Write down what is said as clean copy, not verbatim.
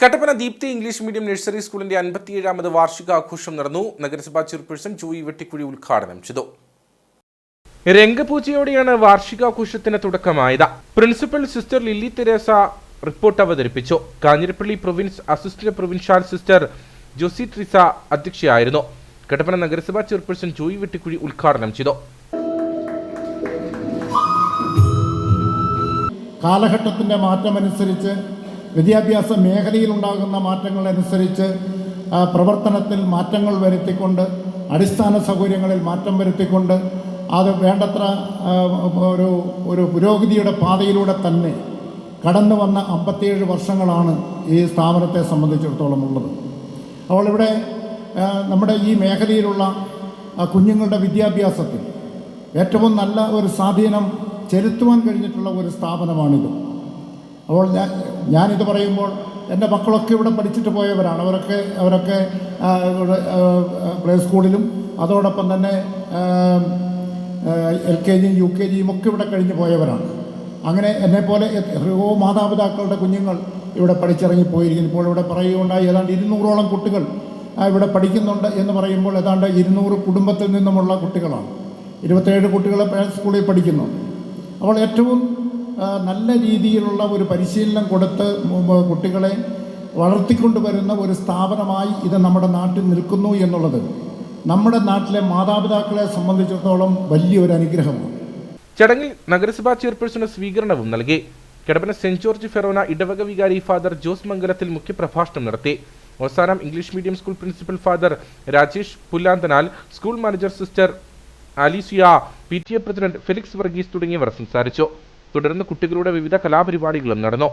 Kattappana Deepthi English medium nursery സ്കൂളിന്റെ 57ാമത് വാർഷികാഘോഷം നടന്നു. നഗരസഭാ ചെയർപേഴ്സൺ ജോയി വെട്ടിക്കുഴി ഉദ്ഘാടനം ചെയ്തു. രംഗപൂജയോടെയാണ് വാർഷികാഘോഷത്തിന് തുടക്കമായത്. Principal sister Lilly Theresa report അവതരിപ്പിച്ചു. Kanjirappally province assistant provincial sister Josy Trisa അധ്യക്ഷയായിരുന്നു. കട്ടപ്പന നഗരസഭാ ചെയർപേഴ്സൺ ജോയി വെട്ടിക്കുഴി ഉദ്ഘാടനം ചെയ്തു. കാലഘട്ടത്തിന്റെ മാറ്റമനുസരിച്ച് വിദ്യാഭ്യാസ മേഖലയിലുണ്ടാകുന്ന മാറ്റങ്ങളനുസരിച്ച് പ്രവർത്തനത്തിൽ മാറ്റങ്ങൾ വരുത്തിക്കൊണ്ട് അടിസ്ഥാന സൗകര്യങ്ങളിൽ മാറ്റം വരുത്തിക്കൊണ്ട് അത് വേണ്ടത്ര ഒരു പുരോഗതിയുടെ പാതയിലൂടെ തന്നെ കടന്നു വന്ന 57 വർഷങ്ങളാണ് ഈ സ്ഥാപനത്തെ സംബന്ധിച്ചിടത്തോളം ഉള്ളത്. അപ്പോൾ ഇവിടെ നമ്മുടെ ഈ മേഖലയിലുള്ള കുഞ്ഞുങ്ങളുടെ വിദ്യാഭ്യാസത്തിൽ ഏറ്റവും നല്ല ഒരു സ്വാധീനം ചെലുത്തുവാൻ കഴിഞ്ഞിട്ടുള്ള ഒരു സ്ഥാപനമാണിത്. അപ്പോൾ ഞാനിത് പറയുമ്പോൾ എൻ്റെ മക്കളൊക്കെ ഇവിടെ പഠിച്ചിട്ട് പോയവരാണ്. അവരൊക്കെ പ്ലേ സ്കൂളിലും അതോടൊപ്പം തന്നെ LKG UKG ഒക്കെ ഇവിടെ കഴിഞ്ഞ് പോയവരാണ്. അങ്ങനെ എന്നെപ്പോലെ എത്രയോ മാതാപിതാക്കളുടെ കുഞ്ഞുങ്ങൾ ഇവിടെ പഠിച്ചിറങ്ങി പോയിരിക്കുന്നു. ഇപ്പോൾ ഇവിടെ പറയുകയുണ്ടായി ഏതാണ്ട് 200ഓളം കുട്ടികൾ ഇവിടെ പഠിക്കുന്നുണ്ട് എന്ന് പറയുമ്പോൾ ഏതാണ്ട് 200 കുടുംബത്തിൽ നിന്നുമുള്ള കുട്ടികളാണ്. 27 കുട്ടികൾ സ്കൂളിൽ പഠിക്കുന്നുണ്ട്. അപ്പോൾ ഏറ്റവും നല്ല രീതിയിലുള്ള ഒരു പരിശീലനം കൊടുത്ത് കുട്ടികളെ വളർത്തിക്കൊണ്ടുവരുന്ന ഒരു സ്ഥാപനമായി ഇത് നമ്മുടെ നാട്ടിൽ നിൽക്കുന്നു എന്നുള്ളത് നമ്മുടെ നാട്ടിലെ മാതാപിതാക്കളെ സംബന്ധിച്ചിടത്തോളം വലിയൊരു അനുഗ്രഹമാണ്. ചടങ്ങിൽ നഗരസഭാ ചെയർപേഴ്സണ് സ്വീകരണവും നൽകി. കടപ്പന സെന്റ് ജോർജ് ഫെറോന ഇടവക വികാരി ഫാദർ ജോസ് മംഗലത്തിൽ മുഖ്യപ്രഭാഷണം നടത്തി. Ozanam English medium school principal father Rajesh Pullanthanal, school manager sister Alicia, PTA president Felix Varghese തുടങ്ങിയവർ സംസാരിച്ചു. തുടർന്ന് കുട്ടികളുടെ വിവിധ കലാപരിപാടികളും നടന്നു.